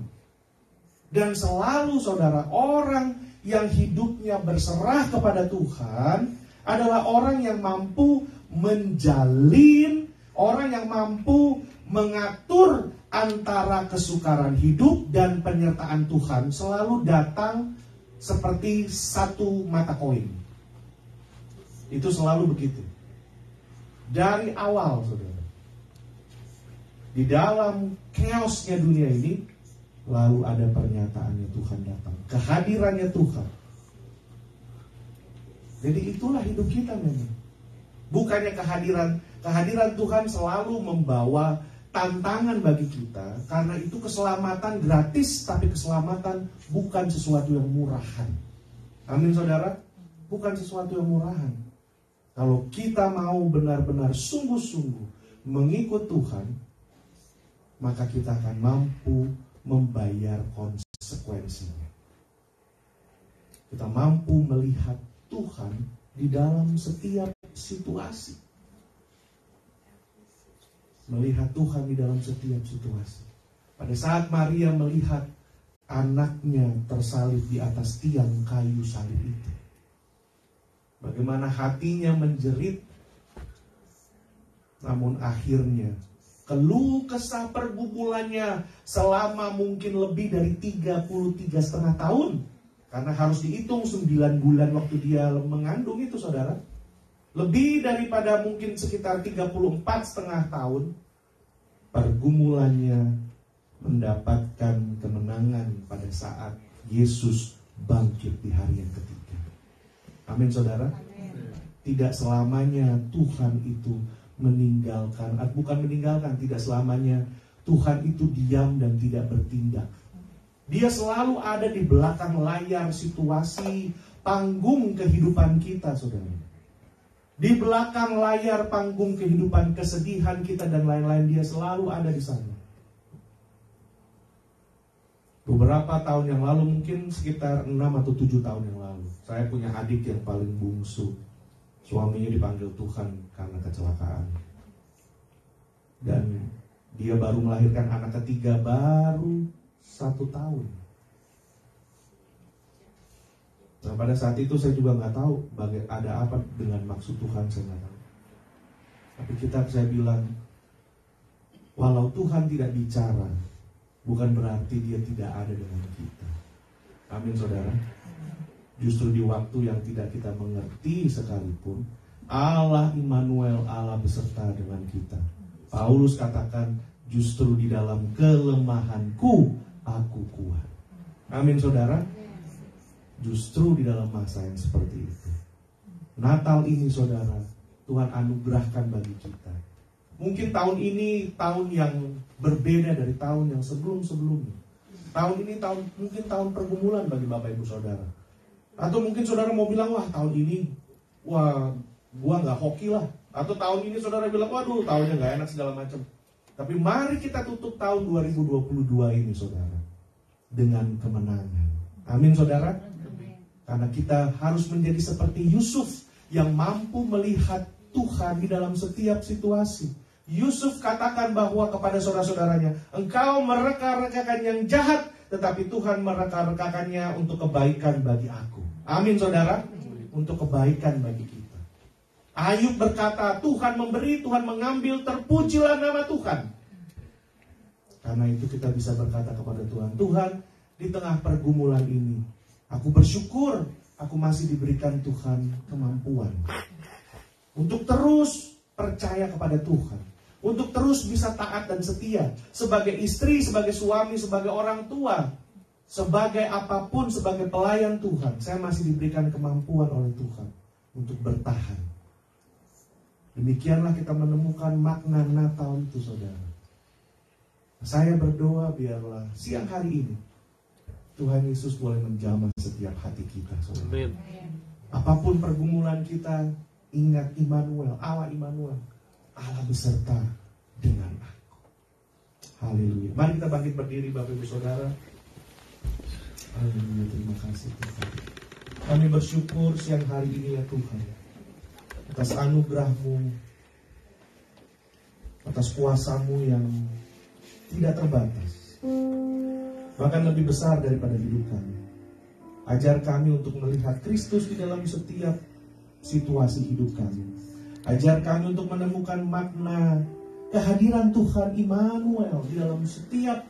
Dan selalu saudara, orang yang hidupnya berserah kepada Tuhan adalah orang yang mampu menjalin, orang yang mampu mengatur antara kesukaran hidup dan penyertaan Tuhan selalu datang seperti satu mata koin. Itu selalu begitu. Dari awal, saudara. Di dalam chaosnya dunia ini, lalu ada pernyataannya Tuhan datang. Kehadirannya Tuhan. Jadi itulah hidup kita memang. Bukannya kehadiran Tuhan selalu membawa tantangan bagi kita, karena itu keselamatan gratis, tapi keselamatan bukan sesuatu yang murahan. Amin saudara, bukan sesuatu yang murahan. Kalau kita mau benar-benar sungguh-sungguh mengikut Tuhan, maka kita akan mampu membayar konsekuensinya. Kita mampu melihat Tuhan di dalam setiap situasi. Melihat Tuhan di dalam setiap situasi. Pada saat Maria melihat anaknya tersalib di atas tiang kayu salib itu, bagaimana hatinya menjerit. Namun akhirnya keluh kesah pergumulannya selama mungkin lebih dari 33,5 tahun. Karena harus dihitung 9 bulan waktu dia mengandung itu saudara. Lebih daripada mungkin sekitar 34,5 tahun. Pergumulannya mendapatkan kemenangan pada saat Yesus bangkit di hari yang ketiga. Amin saudara. Tidak selamanya Tuhan itu meninggalkan, bukan meninggalkan, tidak selamanya Tuhan itu diam dan tidak bertindak. Dia selalu ada di belakang layar situasi panggung kehidupan kita, saudara. Di belakang layar panggung kehidupan, kesedihan kita dan lain-lain, dia selalu ada di sana. Beberapa tahun yang lalu, mungkin sekitar 6 atau 7 tahun yang lalu, saya punya adik yang paling bungsu. Suaminya dipanggil Tuhan karena kecelakaan. Dan dia baru melahirkan anak ketiga baru 1 tahun. Nah pada saat itu saya juga nggak tahu ada apa dengan maksud Tuhan, saya nggak tahu. Tapi saya bilang, walau Tuhan tidak bicara, bukan berarti dia tidak ada dengan kita. Amin saudara. Justru di waktu yang tidak kita mengerti sekalipun, Allah Immanuel, Allah beserta dengan kita. Paulus katakan, justru di dalam kelemahanku aku kuat. Amin saudara. Justru di dalam masa yang seperti itu, Natal ini saudara, Tuhan anugerahkan bagi kita. Mungkin tahun ini tahun yang berbeda dari tahun yang sebelum-sebelumnya. Tahun ini mungkin tahun pergumulan bagi Bapak Ibu Saudara. Atau mungkin saudara mau bilang, wah tahun ini, wah gua gak hoki lah. Atau tahun ini saudara bilang, waduh tahunnya gak enak segala macam. Tapi mari kita tutup tahun 2022 ini saudara, dengan kemenangan. Amin saudara. Karena kita harus menjadi seperti Yusuf yang mampu melihat Tuhan di dalam setiap situasi. Yusuf katakan bahwa kepada saudara-saudaranya, engkau mereka-rekakan yang jahat, tetapi Tuhan mereka-rekakannya untuk kebaikan bagi aku. Amin saudara. Untuk kebaikan bagi kita. Ayub berkata, Tuhan memberi, Tuhan mengambil, terpujilah nama Tuhan. Karena itu kita bisa berkata kepada Tuhan, Tuhan, di tengah pergumulan ini, aku bersyukur aku masih diberikan Tuhan kemampuan untuk terus percaya kepada Tuhan, untuk terus bisa taat dan setia sebagai istri, sebagai suami, sebagai orang tua, sebagai apapun, sebagai pelayan Tuhan. Saya masih diberikan kemampuan oleh Tuhan untuk bertahan. Demikianlah kita menemukan makna Natal itu saudara. Saya berdoa biarlah siang hari ini Tuhan Yesus boleh menjamah setiap hati kita saudara. Amin. Apapun pergumulan kita, ingat Immanuel, Allah Immanuel, Allah beserta dengan aku. Haleluya. Mari kita bangkit berdiri Bapak Ibu Saudara. Haleluya, terima kasih Tuhan. Kami bersyukur siang hari ini ya Tuhan, atas anugerah-Mu, atas kuasa-Mu yang tidak terbatas, bahkan lebih besar daripada hidup kami. Ajar kami untuk melihat Kristus di dalam setiap situasi hidup kami. Ajar kami untuk menemukan makna kehadiran Tuhan Immanuel di dalam setiap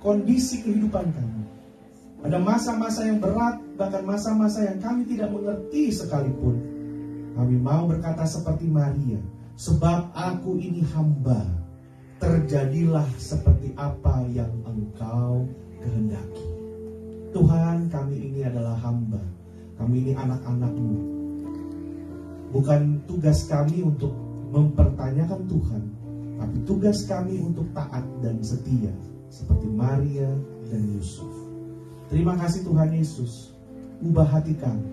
kondisi kehidupan kami. Ada masa-masa yang berat, bahkan masa-masa yang kami tidak mengerti sekalipun. Kami mau berkata seperti Maria, sebab aku ini hamba, terjadilah seperti apa yang Engkau kehendaki. Tuhan, kami ini adalah hamba, kami ini anak-anak-Mu. Bukan tugas kami untuk mempertanyakan Tuhan, tapi tugas kami untuk taat dan setia seperti Maria dan Yusuf. Terima kasih Tuhan Yesus, ubah hati kami.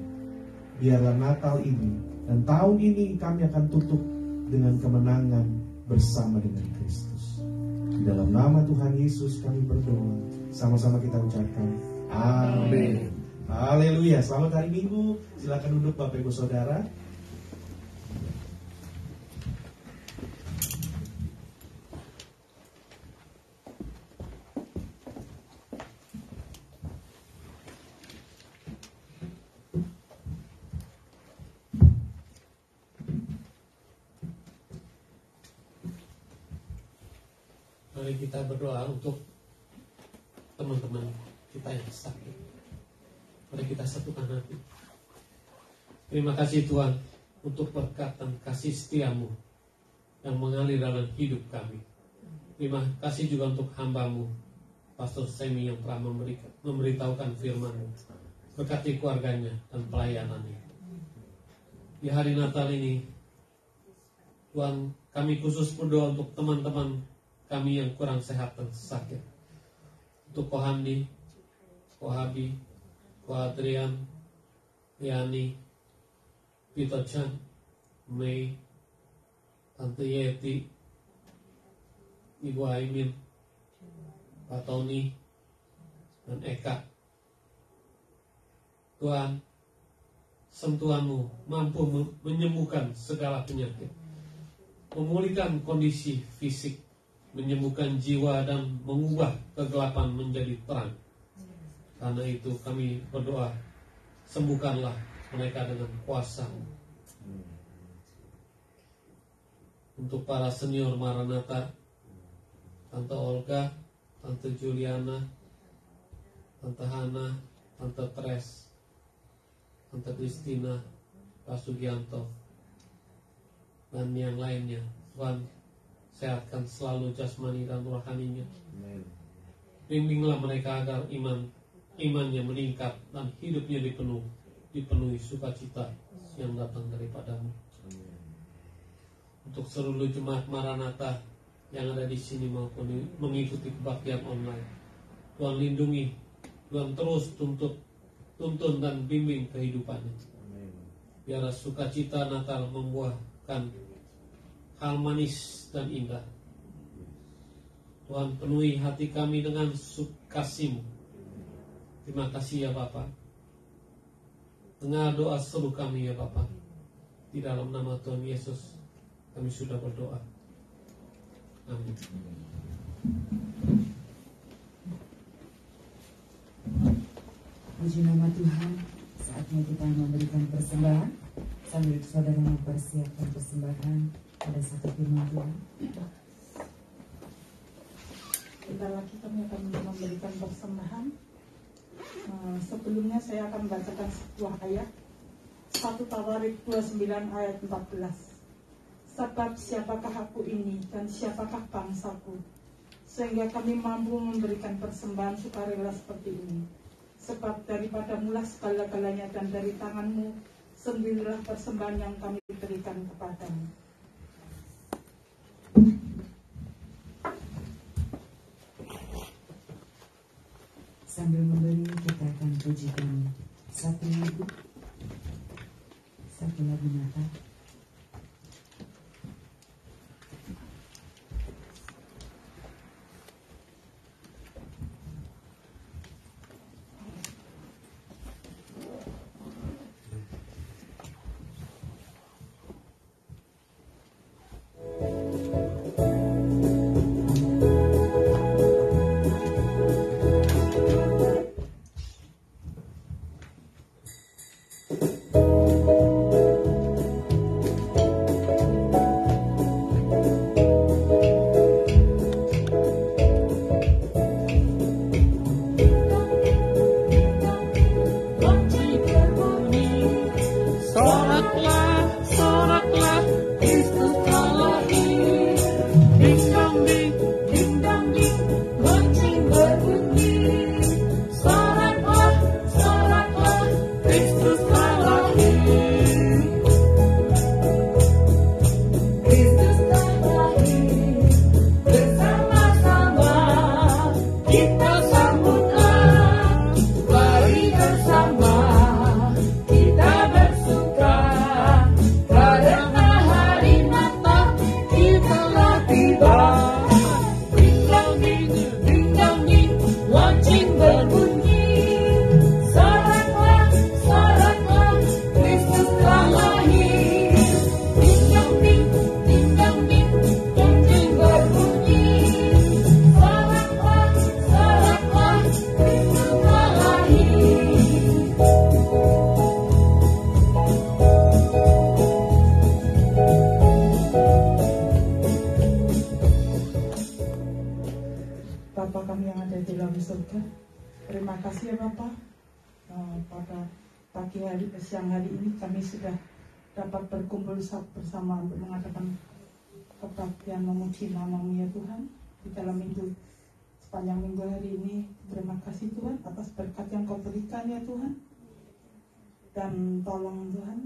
Biarlah Natal ini dan tahun ini kami akan tutup dengan kemenangan bersama dengan Kristus. Di dalam nama Tuhan Yesus kami berdoa. Sama-sama kita ucapkan amin. Haleluya. Selamat hari Minggu. Silakan duduk Bapak Ibu Saudara. Mari kita berdoa untuk teman-teman kita yang sakit. Mari kita satukan hati. Terima kasih Tuhan untuk berkat dan kasih setiamu yang mengalir dalam hidup kami. Terima kasih juga untuk hamba-Mu, Pastor Semi, yang telah memberitahukan firman-Mu. Berkati keluarganya dan pelayanannya. Di hari Natal ini, Tuhan, kami khusus berdoa untuk teman-teman kami yang kurang sehat dan sakit. Untuk Kohandi, Kohabi, Koadrian, Yani, Peter Chan, Mei, Tante Yeti, Ibu Aimin, Pak Tony, dan Eka. Tuhan, sentuhan-Mu mampu menyembuhkan segala penyakit, memulihkan kondisi fisik, menyembuhkan jiwa, dan mengubah kegelapan menjadi terang. Karena itu kami berdoa, sembuhkanlah mereka dengan kuasa-Mu. Untuk para senior Maranatha, Tante Olga, Tante Juliana, Tante Hana, Tante Tres, Tante Kristina, Pak Sugianto, dan yang lainnya, Tuhan, sehatkan selalu jasmani dan rohaninya. Bimbinglah mereka agar imannya meningkat dan hidupnya dipenuhi sukacita yang datang daripada-Mu. Untuk seluruh jemaat Maranatha yang ada di sini maupun mengikuti kebaktian online, Tuhan lindungi, Tuhan terus tuntun dan bimbing kehidupannya. Biarlah sukacita Natal membuahkan hal manis dan indah. Tuhan, penuhi hati kami dengan kasih-Mu. Terima kasih ya Bapa. Dengar doa seru kami ya Bapa. Di dalam nama Tuhan Yesus kami sudah berdoa. Amin. Puji nama Tuhan. Saatnya kita memberikan persembahan sambil saudara mempersiapkan persembahan pada satu firman Tuhan. Bentar lagi kami akan memberikan persembahan. Sebelumnya saya akan bacakan sebuah ayat, 1 Tawarik 29 ayat 14. Sebab siapakah aku ini dan siapakah bangsaku, sehingga kami mampu memberikan persembahan sukarela seperti ini. Sebab daripada mula segala-galanya dan dari tangan-Mu sendirilah persembahan yang kami berikan kepadamu. Sambil memberi, kita akan pujikan satu lagu Natal. berkat. Terima kasih ya Bapak. Pada siang hari ini kami sudah dapat berkumpul bersama untuk mengadakan kebaktian memuji nama-Mu ya Tuhan. Di dalam minggu sepanjang minggu hari ini, terima kasih Tuhan atas berkat yang Kau berikan ya Tuhan. Dan tolong Tuhan,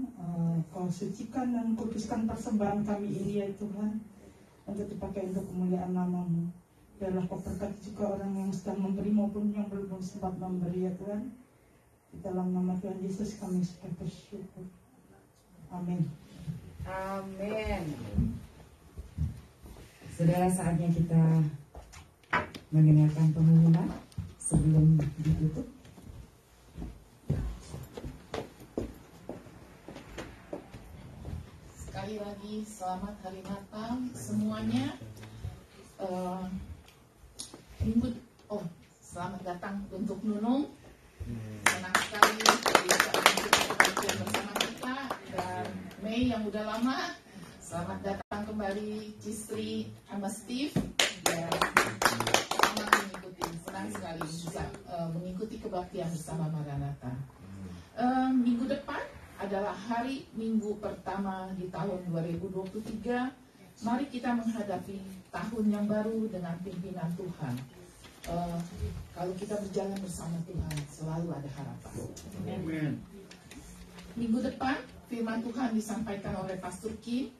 Kau sucikan dan kuduskan persembahan kami ini ya Tuhan, untuk dipakai untuk kemuliaan nama-Mu. Biarlah Kau berkati juga orang yang sedang memberi maupun yang belum sempat memberi ya Tuhan. Di dalam nama Tuhan Yesus kami sudah bersyukur. Amin. Amin. Saudara, saatnya kita mendengarkan pengumuman sebelum ditutup. Sekali lagi selamat hari Natal semuanya. Selamat datang untuk Nunung. Senang sekali bisa berkumpul bersama kita. Dan Mei yang udah lama, selamat datang kembali Cisri sama Steve. Ya, selamat mengikuti. Senang sekali bisa mengikuti kebaktian bersama Maranatha. Minggu depan adalah hari Minggu pertama di tahun 2023. Mari kita menghadapi tahun yang baru dengan pimpinan Tuhan. Kalau kita berjalan bersama Tuhan, selalu ada harapan. Amen. Minggu depan, firman Tuhan disampaikan oleh Pastor Kim.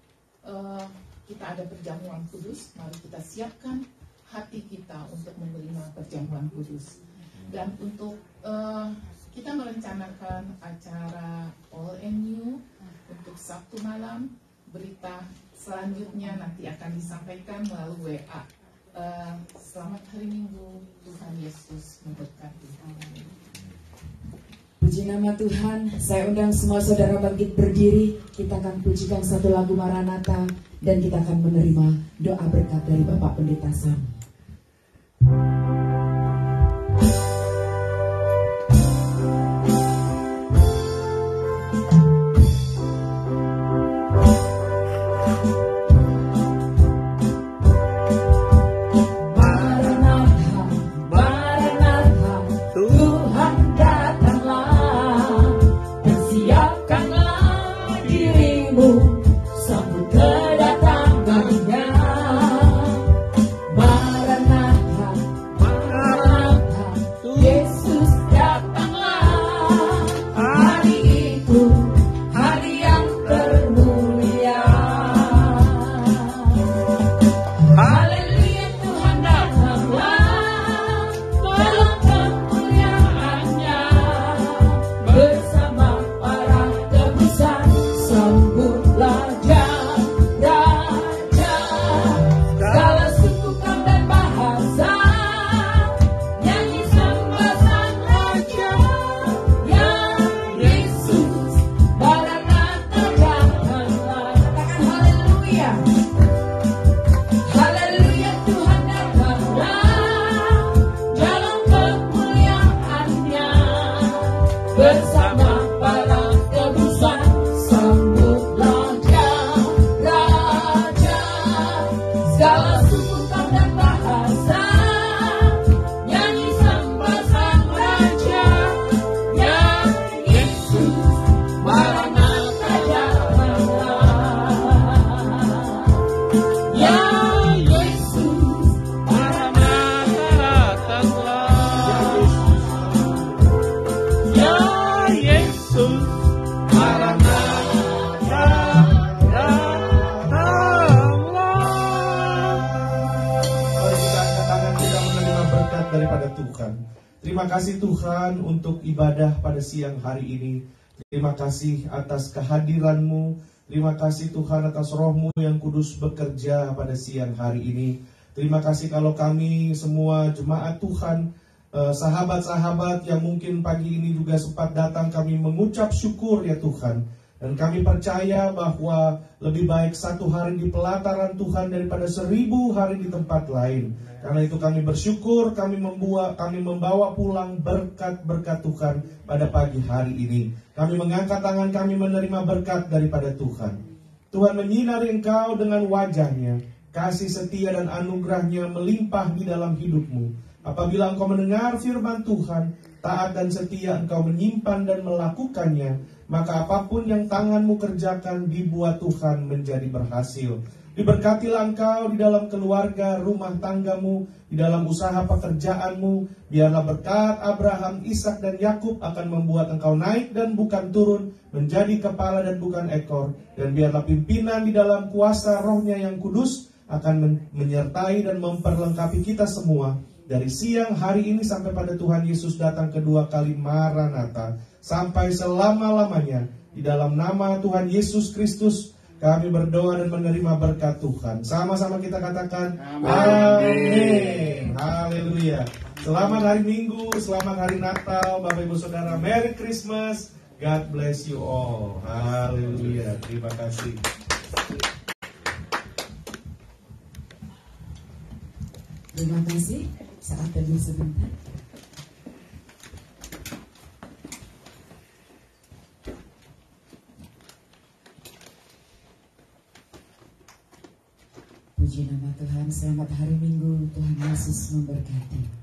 Kita ada perjamuan kudus. Mari kita siapkan hati kita untuk menerima perjamuan kudus. Dan untuk kita merencanakan acara All and New untuk Sabtu malam. Berita selanjutnya nanti akan disampaikan melalui WA. Selamat hari Minggu, Tuhan Yesus memberkati. Puji nama Tuhan. Saya undang semua saudara bangkit berdiri. Kita akan pujikan satu lagu Maranatha dan kita akan menerima doa berkat dari Bapak Pendeta Sam. Terima kasih Tuhan untuk ibadah pada siang hari ini. Terima kasih atas kehadiran-Mu. Terima kasih Tuhan atas Roh-Mu yang kudus bekerja pada siang hari ini. Terima kasih kalau kami semua jemaat Tuhan, sahabat-sahabat yang mungkin pagi ini juga sempat datang, kami mengucap syukur ya Tuhan. Dan kami percaya bahwa lebih baik satu hari di pelataran Tuhan daripada 1000 hari di tempat lain. Karena itu kami bersyukur, kami membawa pulang berkat-berkat Tuhan pada pagi hari ini. Kami mengangkat tangan kami menerima berkat daripada Tuhan. Tuhan menyinari engkau dengan wajah-Nya. Kasih setia dan anugerah-Nya melimpah di dalam hidupmu. Apabila engkau mendengar firman Tuhan, taat dan setia engkau menyimpan dan melakukannya, maka apapun yang tanganmu kerjakan dibuat Tuhan menjadi berhasil. Diberkatilah engkau di dalam keluarga, rumah tanggamu, di dalam usaha pekerjaanmu. Biarlah berkat Abraham, Ishak dan Yakub akan membuat engkau naik dan bukan turun, menjadi kepala dan bukan ekor. Dan biarlah pimpinan di dalam kuasa Roh-Nya yang kudus akan menyertai dan memperlengkapi kita semua dari siang hari ini sampai pada Tuhan Yesus datang kedua kali, Maranatha, sampai selama-lamanya. Di dalam nama Tuhan Yesus Kristus kami berdoa dan menerima berkat Tuhan. Sama-sama kita katakan amin. Haleluya. Selamat hari Minggu, selamat hari Natal, Bapak Ibu Saudara. Merry Christmas. God bless you all. Haleluya. Terima kasih. Terima kasih. Saat teduh sebentar. Puji nama Tuhan, selamat hari Minggu, Tuhan Yesus memberkati.